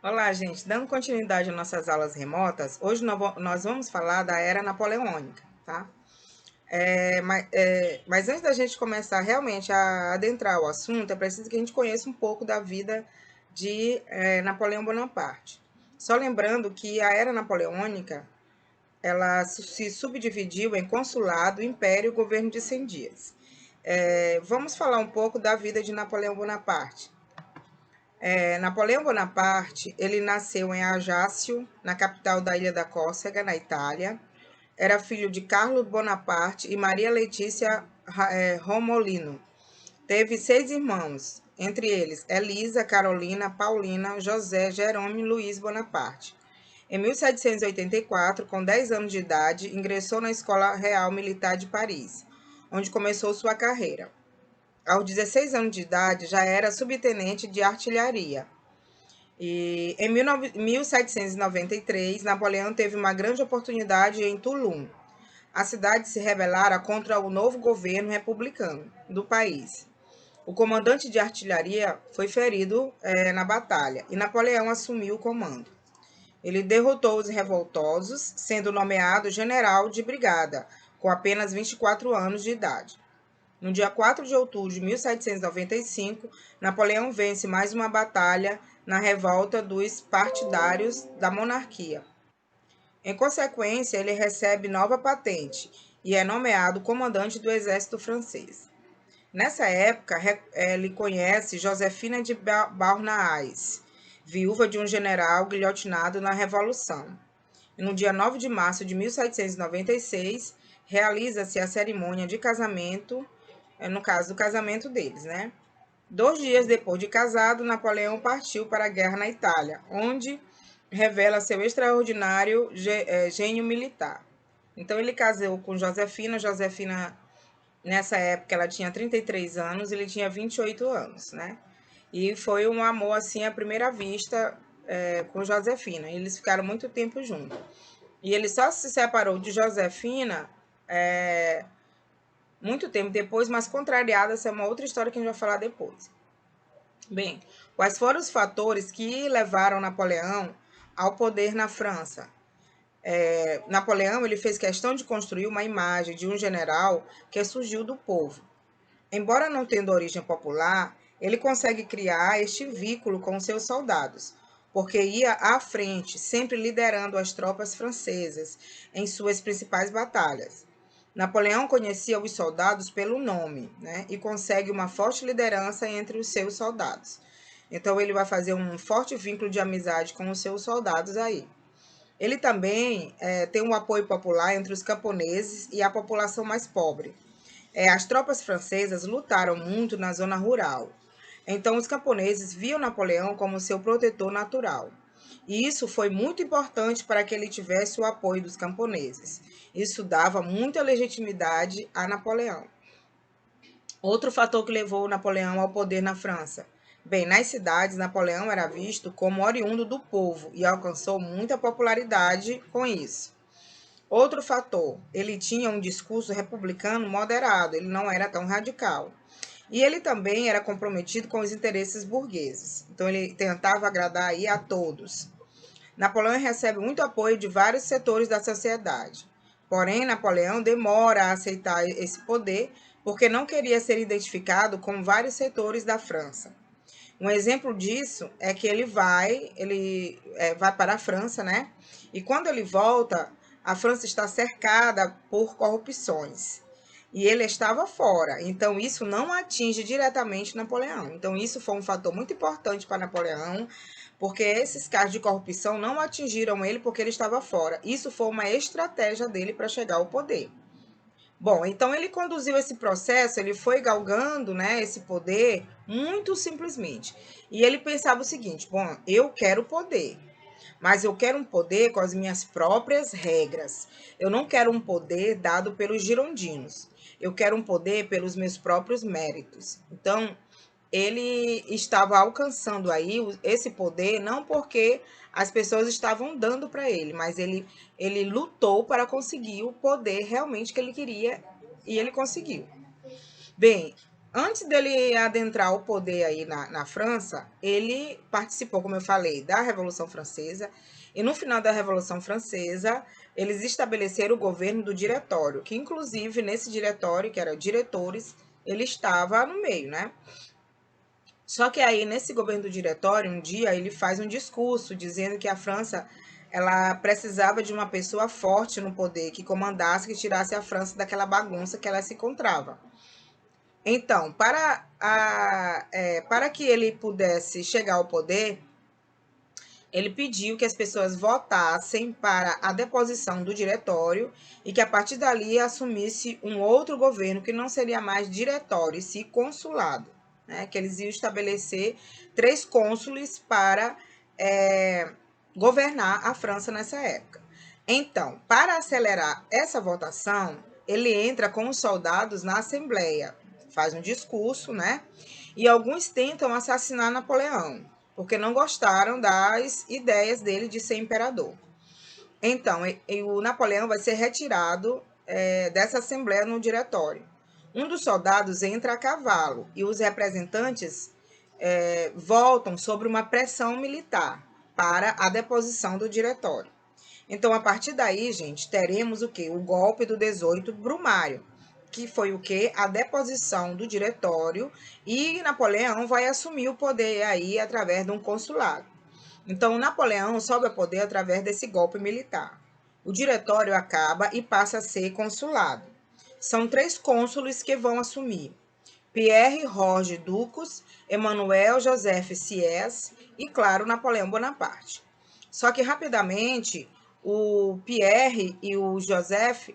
Olá, gente. Dando continuidade às nossas aulas remotas, hoje nós vamos falar da Era Napoleônica, tá? Mas antes da gente começar realmente a adentrar o assunto, é preciso que a gente conheça um pouco da vida de Napoleão Bonaparte. Só lembrando que a Era Napoleônica, ela se subdividiu em consulado, império e governo de 100 dias. Vamos falar um pouco da vida de Napoleão Bonaparte. Napoleão Bonaparte, ele nasceu em Ajaccio, na capital da Ilha da Córcega, na Itália. Era filho de Carlo Bonaparte e Maria Letícia Romolino. Teve 6 irmãos, entre eles Elisa, Carolina, Paulina, José, Jerome e Luiz Bonaparte. Em 1784, com 10 anos de idade, ingressou na Escola Real Militar de Paris, onde começou sua carreira. Aos 16 anos de idade, já era subtenente de artilharia. E em 1793, Napoleão teve uma grande oportunidade em Toulon. A cidade se rebelara contra o novo governo republicano do país. O comandante de artilharia foi ferido na batalha e Napoleão assumiu o comando. Ele derrotou os revoltosos, sendo nomeado general de brigada, com apenas 24 anos de idade. No dia 4 de outubro de 1795, Napoleão vence mais uma batalha na revolta dos partidários da monarquia. Em consequência, ele recebe nova patente e é nomeado comandante do exército francês. Nessa época, ele conhece Josefina de Beauharnais, viúva de um general guilhotinado na Revolução. E no dia 9 de março de 1796, realiza-se a cerimônia de casamento, no caso do casamento deles, né? 2 dias depois de casado, Napoleão partiu para a guerra na Itália, onde revela seu extraordinário gênio militar. Então ele casou com Josefina. Josefina, nessa época, ela tinha 33 anos, ele tinha 28 anos, né? E foi um amor, assim, à primeira vista com Josefina. Eles ficaram muito tempo juntos. E ele só se separou de Josefina muito tempo depois, mas contrariada, essa é uma outra história que a gente vai falar depois. Bem, quais foram os fatores que levaram Napoleão ao poder na França? Napoleão ele fez questão de construir uma imagem de um general que surgiu do povo. Embora não tendo origem popular, ele consegue criar este vínculo com seus soldados, porque ia à frente, sempre liderando as tropas francesas em suas principais batalhas. Napoleão conhecia os soldados pelo nome, né, e consegue uma forte liderança entre os seus soldados. Então, ele vai fazer um forte vínculo de amizade com os seus soldados aí. Ele também tem um apoio popular entre os camponeses e a população mais pobre. As tropas francesas lutaram muito na zona rural. Então, os camponeses viam Napoleão como seu protetor natural. E isso foi muito importante para que ele tivesse o apoio dos camponeses. Isso dava muita legitimidade a Napoleão. Outro fator que levou Napoleão ao poder na França. Bem, nas cidades, Napoleão era visto como oriundo do povo e alcançou muita popularidade com isso. Outro fator, ele tinha um discurso republicano moderado, ele não era tão radical. E ele também era comprometido com os interesses burgueses. Então, ele tentava agradar aí a todos. Napoleão recebe muito apoio de vários setores da sociedade. Porém, Napoleão demora a aceitar esse poder porque não queria ser identificado com vários setores da França. Um exemplo disso é que ele vai para a França, né? E quando ele volta, a França está cercada por corrupções. E ele estava fora. Então, isso não atinge diretamente Napoleão. Então, isso foi um fator muito importante para Napoleão, porque esses casos de corrupção não atingiram ele porque ele estava fora. Isso foi uma estratégia dele para chegar ao poder. Bom, então ele conduziu esse processo, ele foi galgando, né, esse poder muito simplesmente. E ele pensava o seguinte: bom, eu quero poder, mas eu quero um poder com as minhas próprias regras. Eu não quero um poder dado pelos girondinos. Eu quero um poder pelos meus próprios méritos. Então, ele estava alcançando aí esse poder não porque as pessoas estavam dando para ele, mas ele lutou para conseguir o poder realmente que ele queria e ele conseguiu. Bem, Antes dele adentrar o poder aí na França, ele participou, como eu falei, da Revolução Francesa. E no final da Revolução Francesa, eles estabeleceram o governo do diretório, que inclusive nesse diretório, que era diretores, ele estava no meio, né? Só que aí, nesse governo do diretório, um dia ele faz um discurso dizendo que a França ela precisava de uma pessoa forte no poder, que comandasse, que tirasse a França daquela bagunça que ela se encontrava. Então, para que ele pudesse chegar ao poder, ele pediu que as pessoas votassem para a deposição do diretório e que a partir dali assumisse um outro governo que não seria mais diretório, e sim consulado, né? Que eles iam estabelecer 3 cônsules para governar a França nessa época. Então, para acelerar essa votação, ele entra com os soldados na Assembleia, faz um discurso, né? E alguns tentam assassinar Napoleão, porque não gostaram das ideias dele de ser imperador. Então, o Napoleão vai ser retirado dessa Assembleia no diretório. Um dos soldados entra a cavalo e os representantes voltam sobre uma pressão militar para a deposição do diretório. Então, a partir daí, gente, teremos o quê? O golpe do 18 Brumário, que foi o quê? A deposição do diretório, e Napoleão vai assumir o poder aí através de um consulado. Então, Napoleão sobe ao poder através desse golpe militar. O diretório acaba e passa a ser consulado. São 3 cônsules que vão assumir: Pierre Roger Ducos, Emmanuel Joseph Sieyès e, claro, Napoleão Bonaparte. Só que rapidamente o Pierre e o Joseph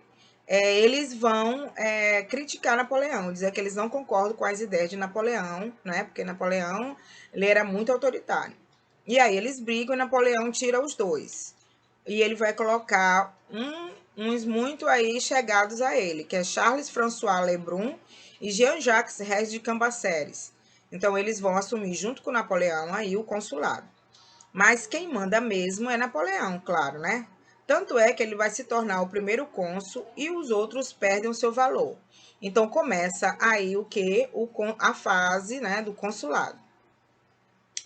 eles vão criticar Napoleão, dizer que eles não concordam com as ideias de Napoleão, né? Porque Napoleão ele era muito autoritário. E aí eles brigam e Napoleão tira os 2. E ele vai colocar uns muito aí chegados a ele, que é Charles François Lebrun e Jean-Jacques Rez de Cambacérès. Então eles vão assumir junto com Napoleão aí o consulado. Mas quem manda mesmo é Napoleão, claro, né? Tanto é que ele vai se tornar o primeiro cônsul e os outros perdem o seu valor. Então começa aí a fase, né, do consulado.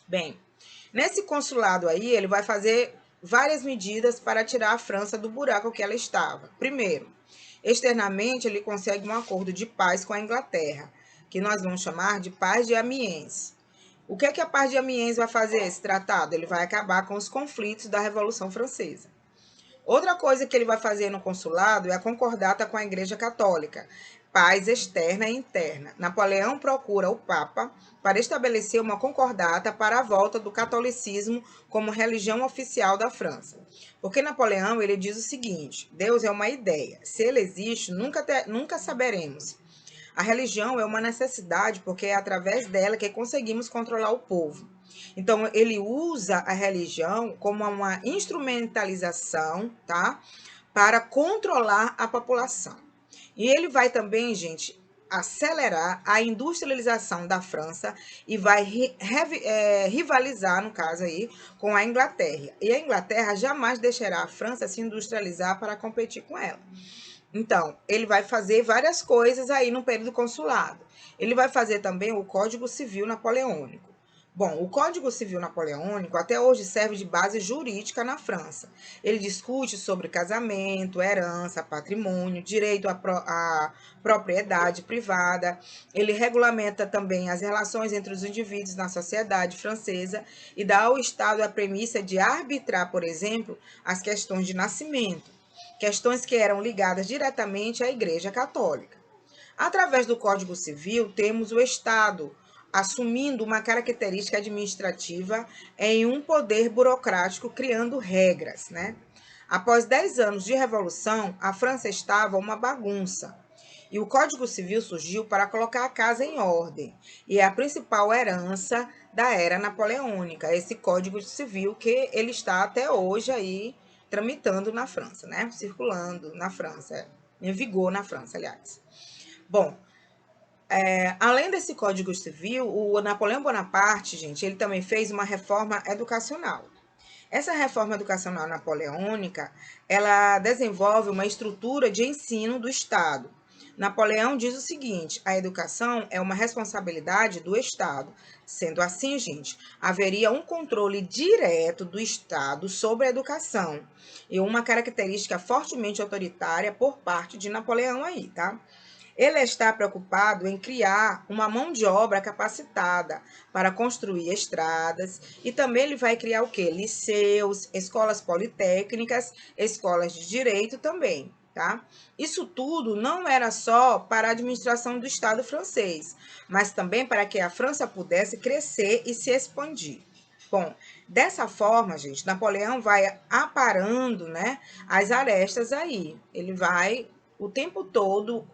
Bem, nesse consulado aí ele vai fazer várias medidas para tirar a França do buraco que ela estava. Primeiro, externamente ele consegue um acordo de paz com a Inglaterra, que nós vamos chamar de Paz de Amiens. O que é que a Paz de Amiens vai fazer esse tratado? Ele vai acabar com os conflitos da Revolução Francesa. Outra coisa que ele vai fazer no consulado é a concordata com a Igreja Católica, paz externa e interna. Napoleão procura o Papa para estabelecer uma concordata para a volta do catolicismo como religião oficial da França. Porque Napoleão ele diz o seguinte: Deus é uma ideia, se ele existe, nunca saberemos. A religião é uma necessidade porque é através dela que conseguimos controlar o povo. Então, ele usa a religião como uma instrumentalização, tá? Para controlar a população. E ele vai também, gente, acelerar a industrialização da França e vai rivalizar, no caso aí, com a Inglaterra. E a Inglaterra jamais deixará a França se industrializar para competir com ela. Então, ele vai fazer várias coisas aí no período consulado. Ele vai fazer também o Código Civil Napoleônico. Bom, o Código Civil Napoleônico até hoje serve de base jurídica na França. Ele discute sobre casamento, herança, patrimônio, direito à propriedade privada. Ele regulamenta também as relações entre os indivíduos na sociedade francesa e dá ao Estado a premissa de arbitrar, por exemplo, as questões de nascimento, questões que eram ligadas diretamente à Igreja Católica. Através do Código Civil, temos o Estado assumindo uma característica administrativa em um poder burocrático, criando regras, né? Após 10 anos de revolução, a França estava uma bagunça. E o Código Civil surgiu para colocar a casa em ordem. E é a principal herança da era napoleônica, esse Código Civil que ele está até hoje aí tramitando na França, né? Circulando na França, em vigor na França, aliás. Bom, além desse Código Civil, o Napoleão Bonaparte, gente, ele também fez uma reforma educacional. Essa reforma educacional napoleônica, ela desenvolve uma estrutura de ensino do Estado. Napoleão diz o seguinte: a educação é uma responsabilidade do Estado. Sendo assim, gente, haveria um controle direto do Estado sobre a educação e uma característica fortemente autoritária por parte de Napoleão aí, tá? Ele está preocupado em criar uma mão de obra capacitada para construir estradas e também ele vai criar o quê? Liceus, escolas politécnicas, escolas de direito também, tá? Isso tudo não era só para a administração do Estado francês, mas também para que a França pudesse crescer e se expandir. Bom, dessa forma, gente, Napoleão vai aparando, né, as arestas aí. Ele vai o tempo todo,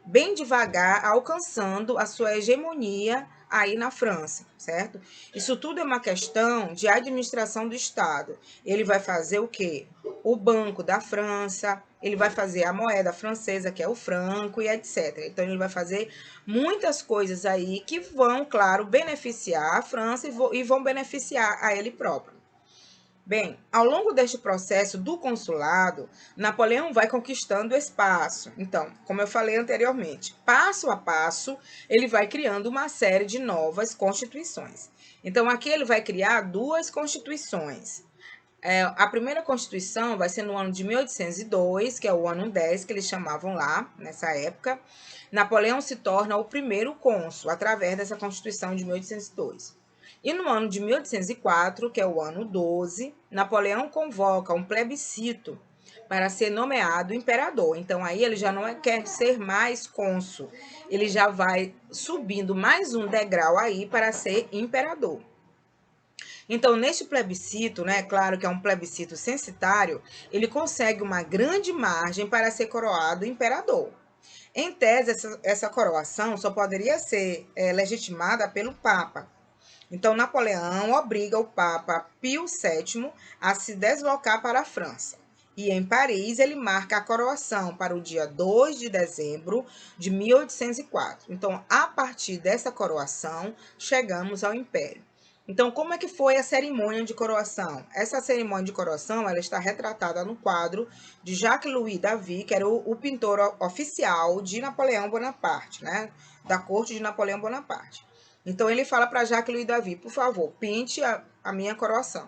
bem devagar, alcançando a sua hegemonia aí na França, certo? Isso tudo é uma questão de administração do Estado. Ele vai fazer o quê? O Banco da França, ele vai fazer a moeda francesa, que é o franco, e etc. Então, ele vai fazer muitas coisas aí que vão, claro, beneficiar a França e vão beneficiar a ele próprio. Bem, ao longo deste processo do consulado, Napoleão vai conquistando espaço. Então, como eu falei anteriormente, passo a passo, ele vai criando uma série de novas constituições. Então, aqui ele vai criar duas constituições. A primeira constituição vai ser no ano de 1802, que é o ano 10, que eles chamavam lá, nessa época. Napoleão se torna o primeiro cônsul, através dessa constituição de 1802. E no ano de 1804, que é o ano 12, Napoleão convoca um plebiscito para ser nomeado imperador. Então, aí ele já não quer ser mais cônsul, ele já vai subindo mais um degrau aí para ser imperador. Então, neste plebiscito, né, claro que é um plebiscito censitário, ele consegue uma grande margem para ser coroado imperador. Em tese, essa coroação só poderia ser legitimada pelo Papa. Então, Napoleão obriga o Papa Pio VII a se deslocar para a França. E em Paris, ele marca a coroação para o dia 2 de dezembro de 1804. Então, a partir dessa coroação, chegamos ao Império. Então, como é que foi a cerimônia de coroação? Essa cerimônia de coroação ela está retratada no quadro de Jacques-Louis David, que era o pintor oficial de Napoleão Bonaparte, né? Da corte de Napoleão Bonaparte. Então, ele fala para Jacques-Louis David, por favor, pinte a minha coroação.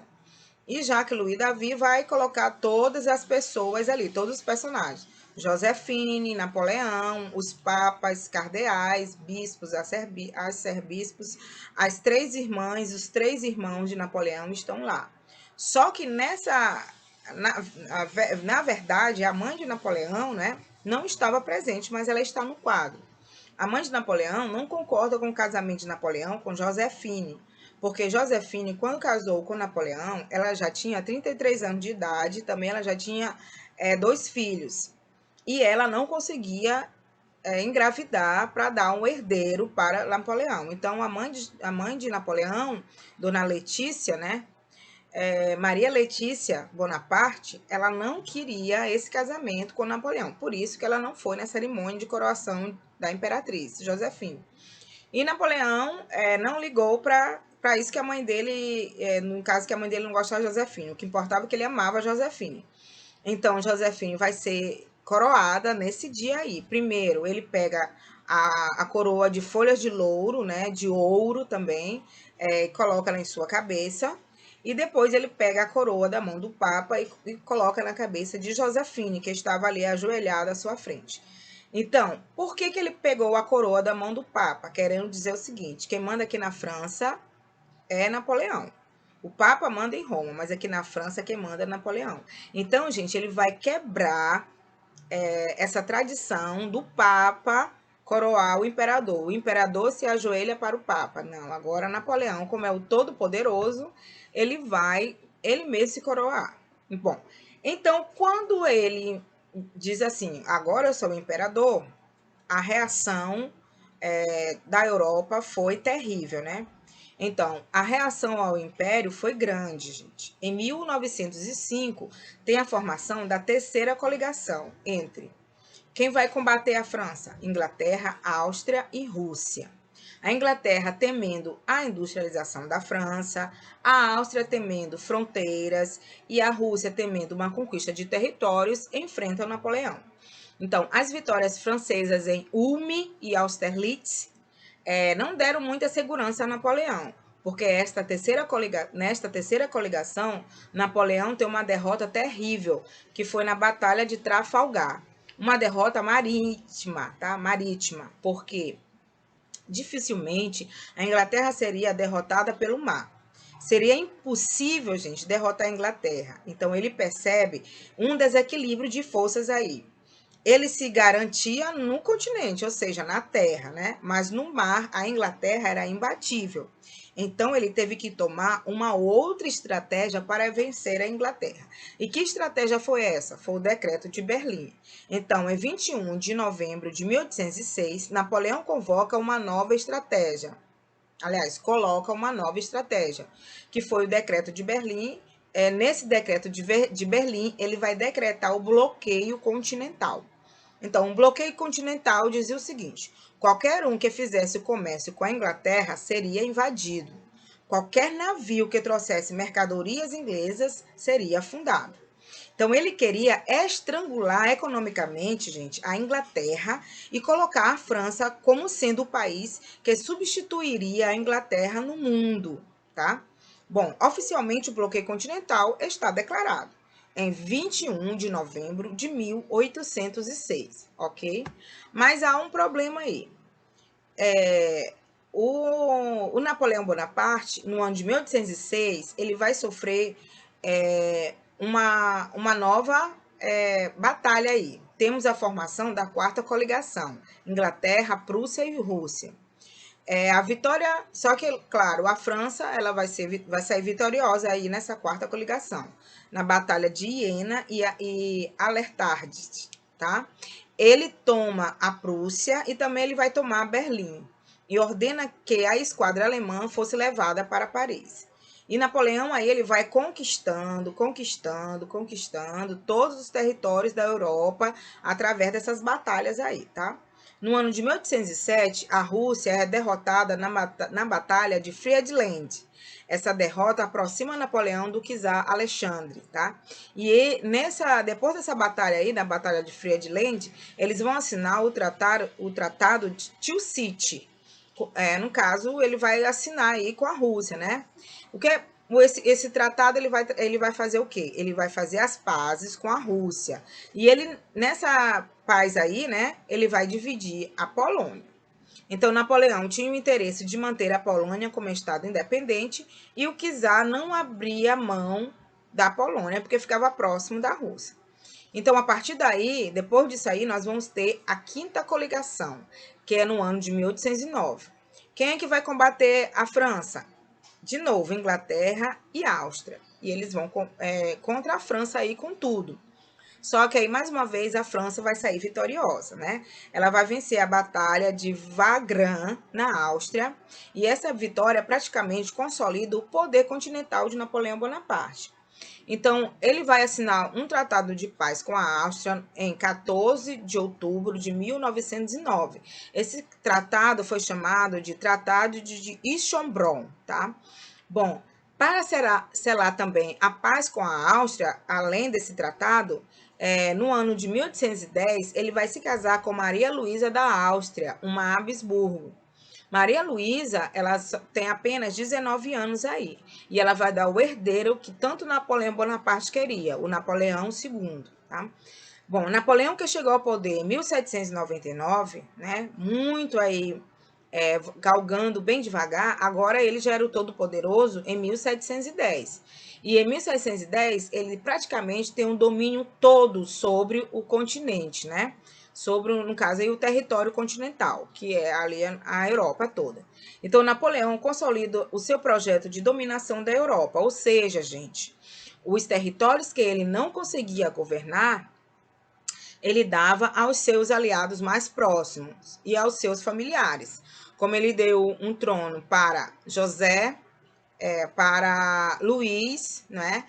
E Jacques-Louis David vai colocar todas as pessoas ali, todos os personagens. Josefine, Napoleão, os papas, cardeais, bispos, arcebispos, as três irmãs, os três irmãos de Napoleão estão lá. Só que na verdade, a mãe de Napoleão, né, não estava presente, mas ela está no quadro. A mãe de Napoleão não concorda com o casamento de Napoleão com Josefine, porque Josefine, quando casou com Napoleão, ela já tinha 33 anos de idade, também ela já tinha 2 filhos. E ela não conseguia engravidar para dar um herdeiro para Napoleão. Então, a mãe de Napoleão, Dona Letícia, né? Maria Letícia Bonaparte, ela não queria esse casamento com Napoleão. Por isso que ela não foi na cerimônia de coroação da imperatriz, Josefine. E Napoleão não ligou para isso que a mãe dele, no caso que a mãe dele não gostava de Josefine. O que importava é que ele amava Josefine. Então, Josefine vai ser coroada nesse dia aí. Primeiro, ele pega a coroa de folhas de louro, né, de ouro também, coloca ela em sua cabeça. E depois ele pega a coroa da mão do Papa e coloca na cabeça de Josefine, que estava ali ajoelhada à sua frente. Então, por que ele pegou a coroa da mão do Papa? Querendo dizer o seguinte, quem manda aqui na França é Napoleão. O Papa manda em Roma, mas aqui na França quem manda é Napoleão. Então, gente, ele vai quebrar essa tradição do Papa coroar o imperador. O imperador se ajoelha para o Papa. Não, agora Napoleão, como é o todo-poderoso, ele mesmo se coroar. Bom, então, quando ele diz assim, agora eu sou o imperador, a reação da Europa foi terrível, né? Então, a reação ao Império foi grande, gente. Em 1905, tem a formação da terceira coligação entre quem vai combater a França? Inglaterra, Áustria e Rússia. A Inglaterra temendo a industrialização da França, a Áustria temendo fronteiras e a Rússia temendo uma conquista de territórios enfrentam Napoleão. Então, as vitórias francesas em Ulm e Austerlitz não deram muita segurança a Napoleão, porque nesta terceira coligação, Napoleão tem uma derrota terrível, que foi na Batalha de Trafalgar. Uma derrota marítima, tá? Marítima, porque dificilmente a Inglaterra seria derrotada pelo mar. Seria impossível, gente, derrotar a Inglaterra. Então ele percebe um desequilíbrio de forças aí. Ele se garantia no continente, ou seja, na terra, né? Mas no mar, a Inglaterra era imbatível. Então, ele teve que tomar uma outra estratégia para vencer a Inglaterra. E que estratégia foi essa? Foi o Decreto de Berlim. Então, em 21 de novembro de 1806, Napoleão convoca uma nova estratégia. Aliás, coloca uma nova estratégia, que foi o Decreto de Berlim. Nesse Decreto de Berlim, ele vai decretar o bloqueio continental. Então, o bloqueio continental dizia o seguinte: qualquer um que fizesse comércio com a Inglaterra seria invadido. Qualquer navio que trouxesse mercadorias inglesas seria afundado. Então, ele queria estrangular economicamente, gente, a Inglaterra e colocar a França como sendo o país que substituiria a Inglaterra no mundo, tá? Bom, oficialmente o bloqueio continental está declarado em 21 de novembro de 1806, ok? Mas há um problema aí. O Napoleão Bonaparte, no ano de 1806, ele vai sofrer uma nova batalha aí. Temos a formação da quarta coligação, Inglaterra, Prússia e Rússia. A vitória, só que, claro, a França ela vai sair vitoriosa aí nessa quarta coligação, na Batalha de Iena e Alertardes, tá? Ele toma a Prússia e também ele vai tomar Berlim e ordena que a esquadra alemã fosse levada para Paris. E Napoleão aí ele vai conquistando todos os territórios da Europa através dessas batalhas aí, tá? No ano de 1807, a Rússia é derrotada na Batalha de Friedland. Essa derrota aproxima Napoleão do czar Alexandre, tá? E depois dessa batalha aí, da Batalha de Friedland, eles vão assinar o tratado de Tilsit. No caso, ele vai assinar aí com a Rússia, né? Esse tratado ele vai fazer o quê? Ele vai fazer as pazes com a Rússia. E ele, nessa paz aí, né, ele vai dividir a Polônia. Então, Napoleão tinha o interesse de manter a Polônia como Estado independente e o czar não abria mão da Polônia, porque ficava próximo da Rússia. Então, a partir daí, depois disso aí, nós vamos ter a quinta coligação, que é no ano de 1809. Quem é que vai combater a França? De novo, Inglaterra e Áustria. E eles vão contra a França aí com tudo. Só que aí, mais uma vez, a França vai sair vitoriosa, né? Ela vai vencer a Batalha de Wagram, na Áustria, e essa vitória praticamente consolida o poder continental de Napoleão Bonaparte. Então, ele vai assinar um tratado de paz com a Áustria em 14 de outubro de 1909. Esse tratado foi chamado de Tratado de Ischenbrunn, tá? Bom, para selar também a paz com a Áustria, além desse tratado, no ano de 1810, ele vai se casar com Maria Luísa da Áustria, uma Habsburgo. Maria Luísa, ela tem apenas 19 anos aí, e ela vai dar o herdeiro que tanto Napoleão Bonaparte queria, o Napoleão II, tá? Bom, Napoleão que chegou ao poder em 1799, né, muito aí galgando bem devagar, agora ele já era o todo-poderoso em 1710. E em 1710, ele praticamente tem um domínio todo sobre o continente, né? Sobre, no caso, aí, o território continental, que é ali a Europa toda. Então, Napoleão consolida o seu projeto de dominação da Europa, ou seja, gente, os territórios que ele não conseguia governar, ele dava aos seus aliados mais próximos e aos seus familiares. Como ele deu um trono para José, para Luís, né?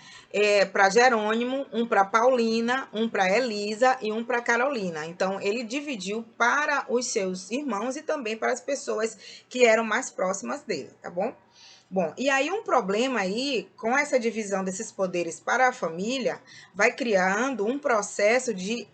Para Jerônimo, um para Paulina, um para Elisa e um para Carolina. Então, ele dividiu para os seus irmãos e também para as pessoas que eram mais próximas dele, tá bom? Bom, e aí um problema aí, com essa divisão desses poderes para a família, vai criando um processo de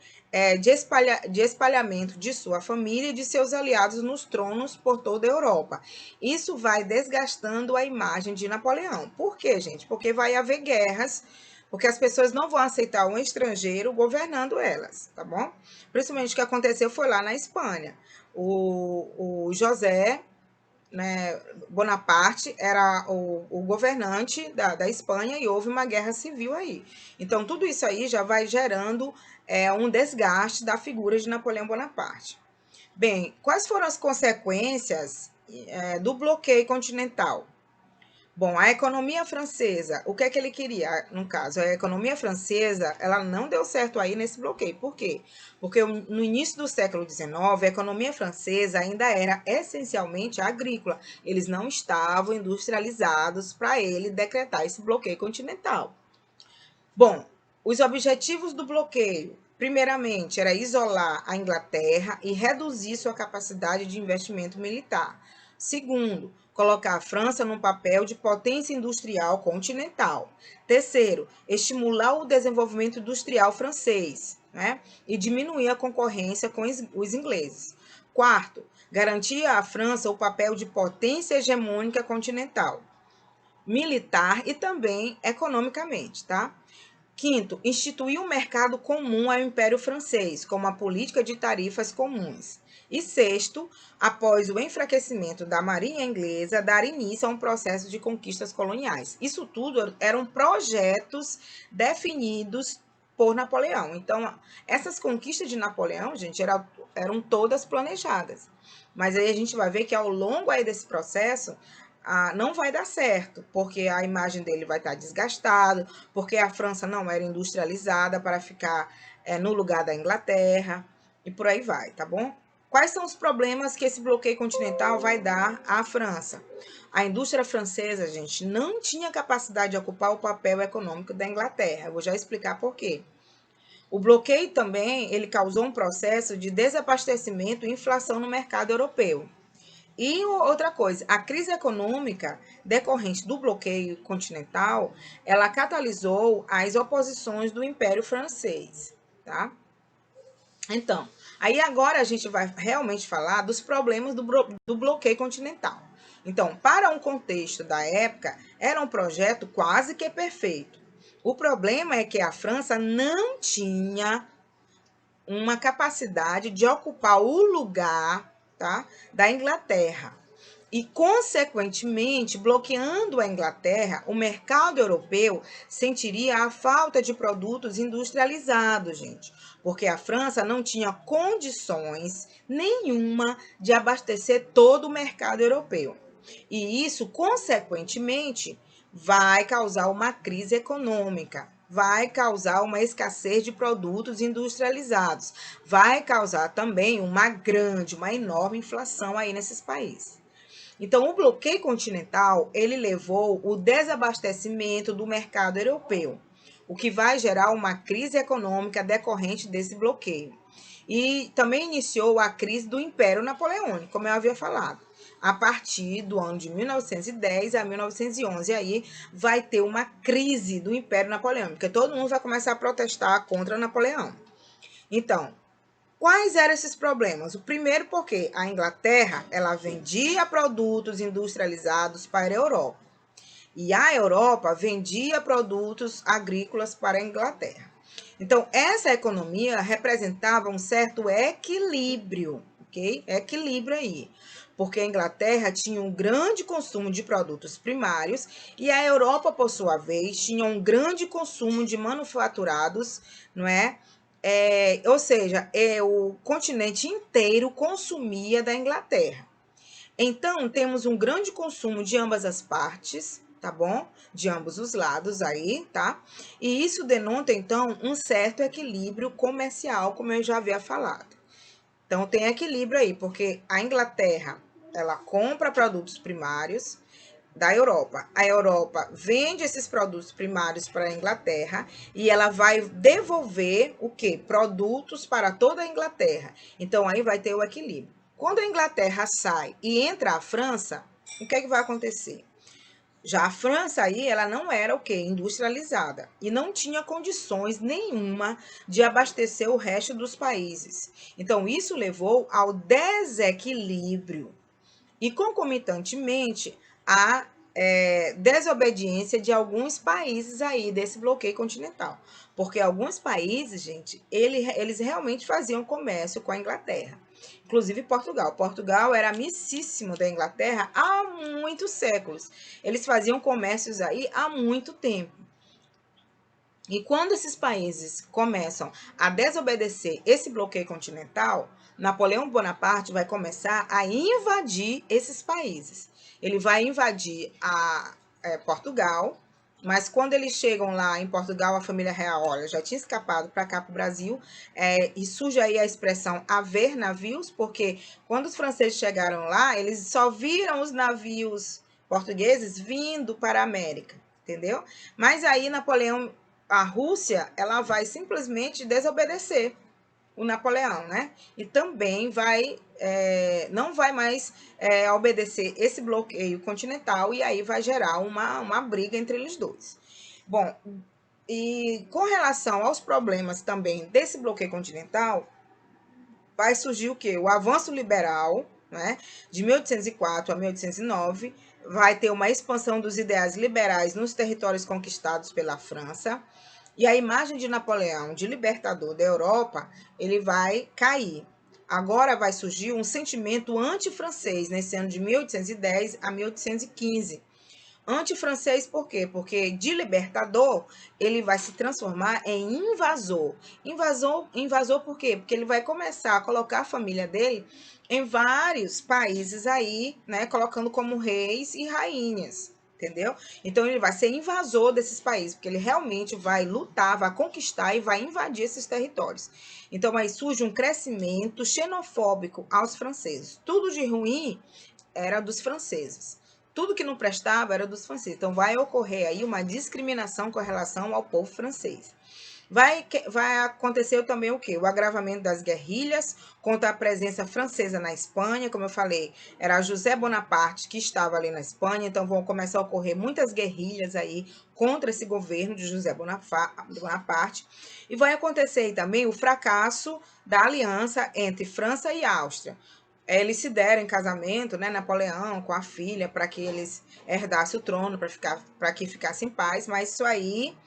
de espalhamento de sua família e de seus aliados nos tronos por toda a Europa. Isso vai desgastando a imagem de Napoleão. Por quê, gente? Porque vai haver guerras, porque as pessoas não vão aceitar um estrangeiro governando elas, tá bom? Principalmente o que aconteceu foi lá na Espanha. O José, né, Bonaparte era o governante da Espanha e houve uma guerra civil aí. Então, tudo isso aí já vai gerando um desgaste da figura de Napoleão Bonaparte. Bem, quais foram as consequências do bloqueio continental? Bom, a economia francesa, o que é que ele queria? No caso, a economia francesa, ela não deu certo aí nesse bloqueio. Por quê? Porque no início do século XIX, a economia francesa ainda era essencialmente agrícola. Eles não estavam industrializados para ele decretar esse bloqueio continental. Bom, os objetivos do bloqueio, primeiramente, era isolar a Inglaterra e reduzir sua capacidade de investimento militar. Segundo, colocar a França num papel de potência industrial continental. Terceiro, estimular o desenvolvimento industrial francês, né? E diminuir a concorrência com os ingleses. Quarto, garantir à França o papel de potência hegemônica continental, militar e também economicamente, tá? Quinto, instituir um mercado comum ao Império Francês, como a política de tarifas comuns. E sexto, após o enfraquecimento da marinha inglesa, dar início a um processo de conquistas coloniais. Isso tudo eram projetos definidos por Napoleão. Então, essas conquistas de Napoleão, gente, eram todas planejadas. Mas aí a gente vai ver que ao longo aí desse processo, não vai dar certo, porque a imagem dele vai estar desgastada, porque a França não era industrializada para ficar no lugar da Inglaterra, e por aí vai, tá bom? Quais são os problemas que esse bloqueio continental vai dar à França? A indústria francesa, gente, não tinha capacidade de ocupar o papel econômico da Inglaterra. Eu vou já explicar por quê. O bloqueio também, ele causou um processo de desabastecimento e inflação no mercado europeu. E outra coisa, a crise econômica decorrente do bloqueio continental, ela catalisou as oposições do Império Francês, tá? Então, aí agora a gente vai realmente falar dos problemas do bloqueio continental. Então, para um contexto da época, era um projeto quase que perfeito. O problema é que a França não tinha uma capacidade de ocupar o lugar, tá, da Inglaterra. E, consequentemente, bloqueando a Inglaterra, o mercado europeu sentiria a falta de produtos industrializados, gente, porque a França não tinha condições nenhuma de abastecer todo o mercado europeu. E isso, consequentemente, vai causar uma crise econômica, vai causar uma escassez de produtos industrializados, vai causar também uma enorme inflação aí nesses países. Então, o bloqueio continental, ele levou o desabastecimento do mercado europeu, o que vai gerar uma crise econômica decorrente desse bloqueio. E também iniciou a crise do Império Napoleônico, como eu havia falado. A partir do ano de 1910 a 1911, aí vai ter uma crise do Império Napoleônico, porque todo mundo vai começar a protestar contra Napoleão. Então, quais eram esses problemas? O primeiro, porque a Inglaterra, ela vendia produtos industrializados para a Europa. E a Europa vendia produtos agrícolas para a Inglaterra. Então, essa economia representava um certo equilíbrio, ok? Equilíbrio aí. Porque a Inglaterra tinha um grande consumo de produtos primários e a Europa, por sua vez, tinha um grande consumo de manufaturados, não é? Ou seja, o continente inteiro consumia da Inglaterra. Então, temos um grande consumo de ambas as partes, tá bom? De ambos os lados aí, tá? E isso denota, então, um certo equilíbrio comercial, como eu já havia falado. Então, tem equilíbrio aí, porque a Inglaterra, ela compra produtos primários da Europa. A Europa vende esses produtos primários para a Inglaterra e ela vai devolver o quê? Produtos para toda a Inglaterra. Então, aí vai ter o equilíbrio. Quando a Inglaterra sai e entra a França, o que é que vai acontecer? Já a França aí, ela não era o quê? Industrializada e não tinha condições nenhuma de abastecer o resto dos países. Então, isso levou ao desequilíbrio e, concomitantemente, à desobediência de alguns países aí desse bloqueio continental. Porque alguns países, gente, eles realmente faziam comércio com a Inglaterra. Inclusive Portugal. Portugal era amicíssimo da Inglaterra há muitos séculos. Eles faziam comércios aí há muito tempo. E quando esses países começam a desobedecer esse bloqueio continental, Napoleão Bonaparte vai começar a invadir esses países. Ele vai invadir Portugal, mas quando eles chegam lá em Portugal, a família real, olha, já tinha escapado para cá, para o Brasil, e surge aí a expressão haver navios, porque quando os franceses chegaram lá, eles só viram os navios portugueses vindo para a América, entendeu? Mas aí Napoleão, a Rússia, ela vai simplesmente desobedecer o Napoleão, né? E também não vai mais obedecer esse bloqueio continental e aí vai gerar uma briga entre eles dois. Bom, e com relação aos problemas também desse bloqueio continental, vai surgir o quê? O avanço liberal, né? De 1804 a 1809, vai ter uma expansão dos ideais liberais nos territórios conquistados pela França, e a imagem de Napoleão, de libertador da Europa, ele vai cair. Agora vai surgir um sentimento anti-francês nesse ano de 1810 a 1815. Anti-francês por quê? Porque de libertador ele vai se transformar em invasor. Invasor por quê? Porque ele vai começar a colocar a família dele em vários países aí, né, colocando como reis e rainhas. Entendeu? Então ele vai ser invasor desses países, porque ele realmente vai lutar, vai conquistar e vai invadir esses territórios. Então aí surge um crescimento xenofóbico aos franceses. Tudo de ruim era dos franceses. Tudo que não prestava era dos franceses. Então vai ocorrer aí uma discriminação com relação ao povo francês. Vai acontecer também o quê? O agravamento das guerrilhas contra a presença francesa na Espanha, como eu falei, era José Bonaparte que estava ali na Espanha, então vão começar a ocorrer muitas guerrilhas aí contra esse governo de José Bonaparte. E vai acontecer aí também o fracasso da aliança entre França e Áustria. Eles se deram em casamento, né, Napoleão com a filha, para que eles herdassem o trono, para que ficasse em paz, mas isso aí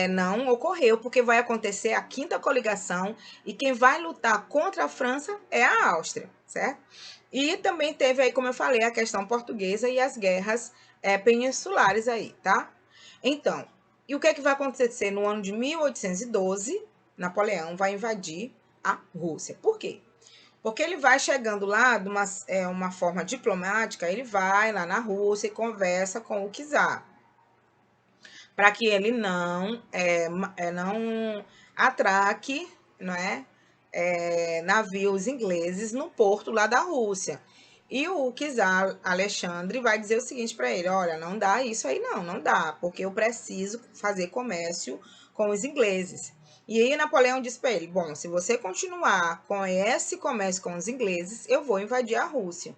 não ocorreu, porque vai acontecer a quinta coligação e quem vai lutar contra a França é a Áustria, certo? E também teve aí, como eu falei, a questão portuguesa e as guerras peninsulares aí, tá? Então, e o que é que vai acontecer no ano de 1812? Napoleão vai invadir a Rússia. Por quê? Porque ele vai chegando lá de uma forma diplomática, ele vai lá na Rússia e conversa com o czar, para que ele não atraque, não é, navios ingleses no porto lá da Rússia. E o czar Alexandre vai dizer o seguinte para ele: olha, não dá isso aí não dá, porque eu preciso fazer comércio com os ingleses. E aí Napoleão disse para ele: bom, se você continuar com esse comércio com os ingleses, eu vou invadir a Rússia.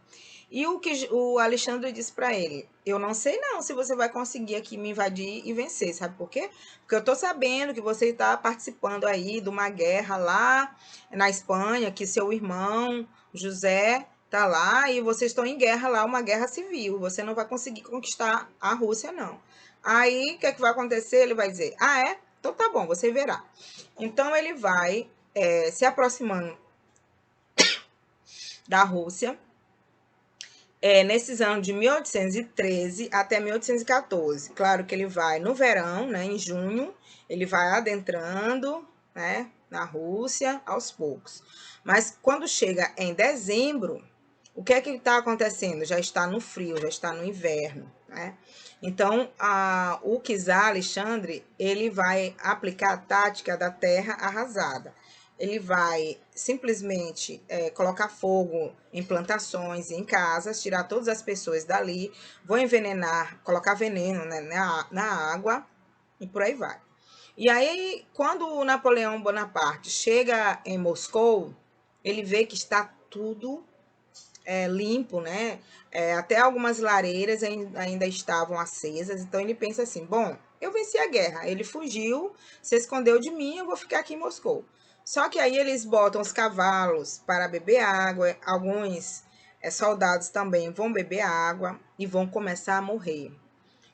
E o Alexandre disse para ele: eu não sei não se você vai conseguir aqui me invadir e vencer, sabe por quê? Porque eu tô sabendo que você está participando aí de uma guerra lá na Espanha, que seu irmão José tá lá e vocês estão em guerra lá, uma guerra civil. Você não vai conseguir conquistar a Rússia, não. Aí, o que é que vai acontecer? Ele vai dizer: ah, é? Então tá bom, você verá. Então ele vai se aproximando da Rússia nesses anos de 1813 até 1814. Claro que ele vai no verão, né, em junho, ele vai adentrando, né, na Rússia aos poucos. Mas quando chega em dezembro, o que é que está acontecendo? Já está no frio, já está no inverno, né? Então, o czar Alexandre, ele vai aplicar a tática da terra arrasada. Ele vai simplesmente colocar fogo em plantações e em casas, tirar todas as pessoas dali, vão envenenar, colocar veneno, né, na água e por aí vai. E aí, quando o Napoleão Bonaparte chega em Moscou, ele vê que está tudo limpo, né? Até algumas lareiras ainda estavam acesas. Então ele pensa assim: bom, eu venci a guerra, ele fugiu, se escondeu de mim, eu vou ficar aqui em Moscou. Só que aí eles botam os cavalos para beber água, alguns soldados também vão beber água e vão começar a morrer.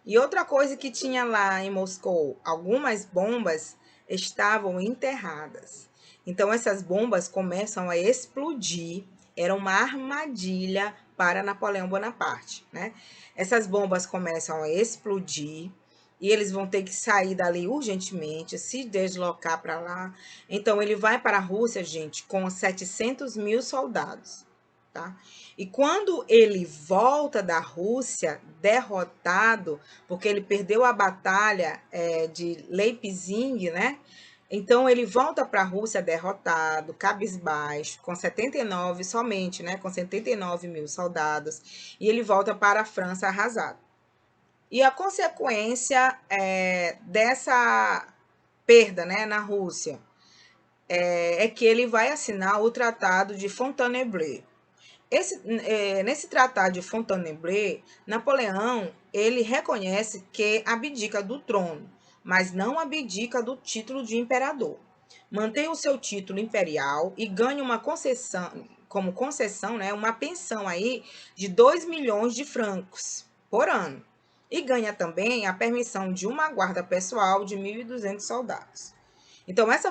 E outra coisa que tinha lá em Moscou, algumas bombas estavam enterradas. Então essas bombas começam a explodir. Era uma armadilha para Napoleão Bonaparte, né? Essas bombas começam a explodir e eles vão ter que sair dali urgentemente, se deslocar para lá. Então ele vai para a Rússia, gente, com 700 mil soldados, tá? E quando ele volta da Rússia derrotado, porque ele perdeu a batalha de Leipzig, né? Então ele volta para a Rússia derrotado, cabisbaixo, com 79 somente, né? Com 79 mil soldados, e ele volta para a França arrasado. E a consequência dessa perda, né, na Rússia é que ele vai assinar o Tratado de Fontainebleau. Nesse tratado de Fontainebleau, Napoleão ele reconhece que abdica do trono, mas não abdica do título de imperador. Mantém o seu título imperial e ganha uma concessão, como concessão, né, uma pensão aí de 2 milhões de francos por ano. E ganha também a permissão de uma guarda pessoal de 1.200 soldados. Então, essa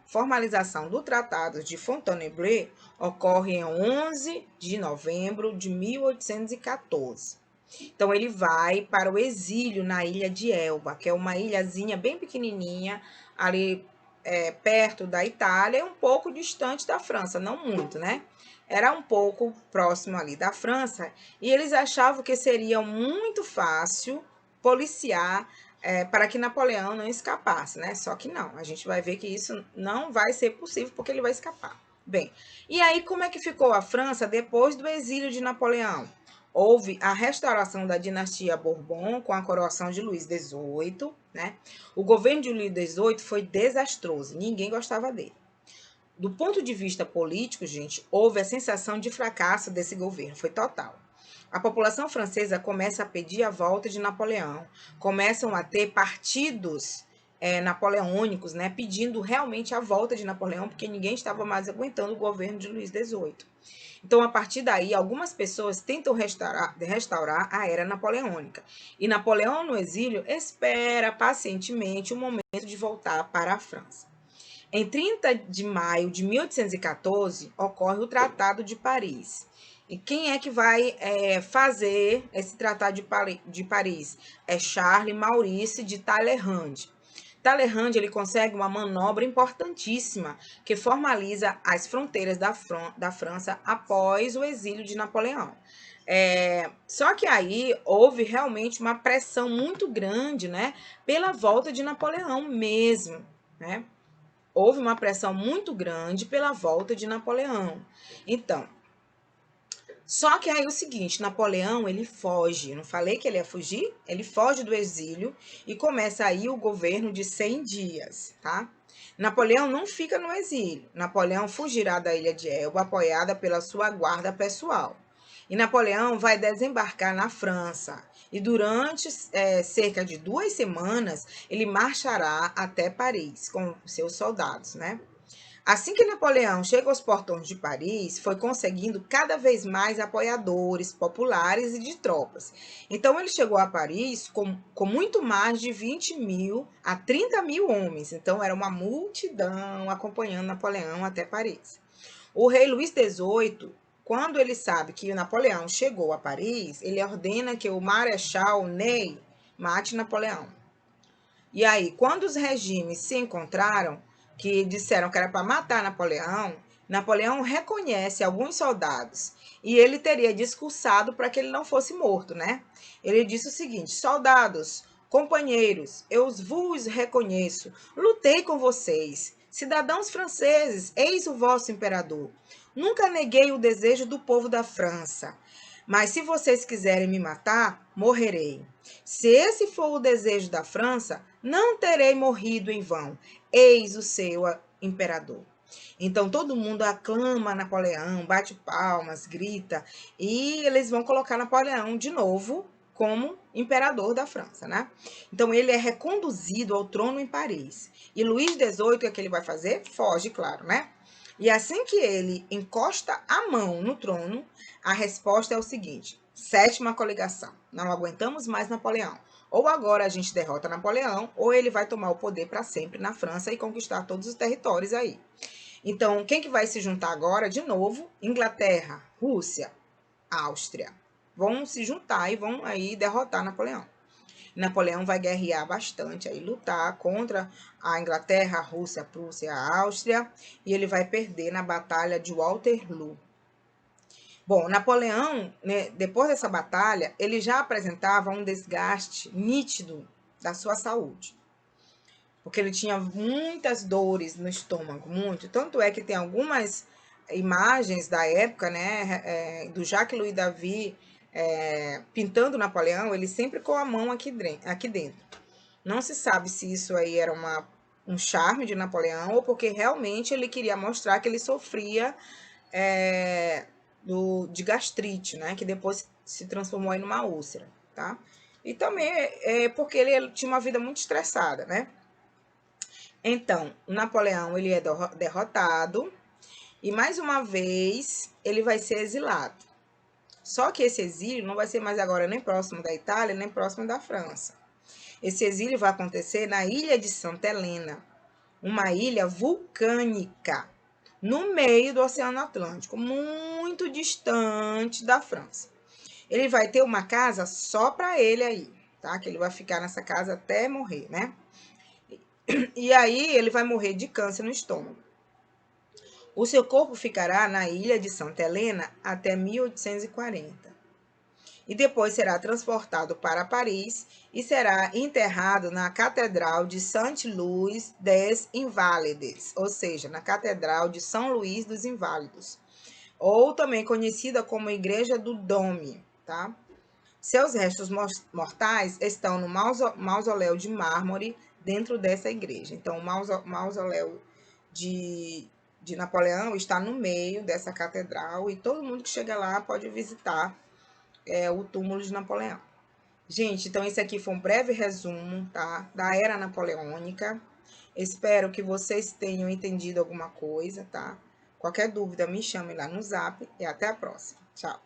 formalização do Tratado de Fontainebleau ocorre em 11 de novembro de 1814. Então, ele vai para o exílio na ilha de Elba, que é uma ilhazinha bem pequenininha, ali perto da Itália e um pouco distante da França, não muito, né? Era um pouco próximo ali da França, e eles achavam que seria muito fácil policiar para que Napoleão não escapasse, né? Só que não, a gente vai ver que isso não vai ser possível porque ele vai escapar. Bem, e aí como é que ficou a França depois do exílio de Napoleão? Houve a restauração da dinastia Bourbon com a coroação de Luís XVIII, né? O governo de Luís XVIII foi desastroso, ninguém gostava dele. Do ponto de vista político, gente, houve a sensação de fracasso desse governo, foi total. A população francesa começa a pedir a volta de Napoleão, começam a ter partidos napoleônicos, né, pedindo realmente a volta de Napoleão, porque ninguém estava mais aguentando o governo de Luís XVIII. Então, a partir daí, algumas pessoas tentam restaurar a era napoleônica. E Napoleão, no exílio, espera pacientemente o momento de voltar para a França. Em 30 de maio de 1814, ocorre o Tratado de Paris. E quem é que vai fazer esse Tratado de Paris? É Charles Maurice de Talleyrand. Talleyrand ele consegue uma manobra importantíssima que formaliza as fronteiras da França após o exílio de Napoleão. Só que aí houve realmente uma pressão muito grande, né, pela volta de Napoleão mesmo, né? Houve uma pressão muito grande pela volta de Napoleão. Então, só que aí é o seguinte, Napoleão, ele foge. Não falei que ele ia fugir? Ele foge do exílio e começa aí o governo de 100 dias, tá? Napoleão não fica no exílio. Napoleão fugirá da ilha de Elba, apoiada pela sua guarda pessoal. E Napoleão vai desembarcar na França. E durante cerca de 2 semanas, ele marchará até Paris com seus soldados, né? Assim que Napoleão chega aos portões de Paris, foi conseguindo cada vez mais apoiadores populares e de tropas. Então, ele chegou a Paris com muito mais de 20 mil a 30 mil homens. Então, era uma multidão acompanhando Napoleão até Paris. O rei Luís XVIII, quando ele sabe que Napoleão chegou a Paris, ele ordena que o Marechal Ney mate Napoleão. E aí, quando os regimes se encontraram, que disseram que era para matar Napoleão, Napoleão reconhece alguns soldados e ele teria discursado para que ele não fosse morto, né? Ele disse o seguinte: soldados, companheiros, eu vos reconheço, lutei com vocês, cidadãos franceses, eis o vosso imperador. Nunca neguei o desejo do povo da França. Mas se vocês quiserem me matar, morrerei. Se esse for o desejo da França, não terei morrido em vão. Eis o seu imperador. Então todo mundo aclama Napoleão, bate palmas, grita, e eles vão colocar Napoleão de novo como imperador da França, né? Então ele é reconduzido ao trono em Paris. E Luís XVIII, o que é que ele vai fazer? Foge, claro, né? E assim que ele encosta a mão no trono, a resposta é o seguinte: sétima coligação. Não aguentamos mais Napoleão. Ou agora a gente derrota Napoleão, ou ele vai tomar o poder para sempre na França e conquistar todos os territórios aí. Então, quem que vai se juntar agora? De novo, Inglaterra, Rússia, Áustria. Vão se juntar e vão aí derrotar Napoleão. Napoleão vai guerrear bastante, aí lutar contra a Inglaterra, a Rússia, a Prússia, a Áustria, e ele vai perder na Batalha de Waterloo. Bom, Napoleão, né, depois dessa batalha, ele já apresentava um desgaste nítido da sua saúde, porque ele tinha muitas dores no estômago, muito. Tanto é que tem algumas imagens da época, né, do Jacques Louis David pintando Napoleão, ele sempre com a mão aqui dentro. Não se sabe se isso aí era um charme de Napoleão ou porque realmente ele queria mostrar que ele sofria de gastrite, né, que depois se transformou aí numa úlcera, tá? E também porque ele tinha uma vida muito estressada, né? Então, Napoleão ele é derrotado e mais uma vez ele vai ser exilado. Só que esse exílio não vai ser mais agora nem próximo da Itália, nem próximo da França. Esse exílio vai acontecer na ilha de Santa Helena, uma ilha vulcânica, no meio do Oceano Atlântico, muito distante da França. Ele vai ter uma casa só para ele aí, tá? Que ele vai ficar nessa casa até morrer, né? E aí ele vai morrer de câncer no estômago. O seu corpo ficará na ilha de Santa Helena até 1840. E depois será transportado para Paris e será enterrado na Catedral de Saint-Louis des Invalides, ou seja, na Catedral de São Luís dos Inválidos, ou também conhecida como Igreja do Dôme, tá? Seus restos mortais estão no mausoléu de mármore dentro dessa igreja. Então, o mausoléu de Napoleão está no meio dessa catedral e todo mundo que chega lá pode visitar o túmulo de Napoleão. Gente, então esse aqui foi um breve resumo, tá? Da era napoleônica. Espero que vocês tenham entendido alguma coisa, tá? Qualquer dúvida, me chame lá no Zap e até a próxima. Tchau!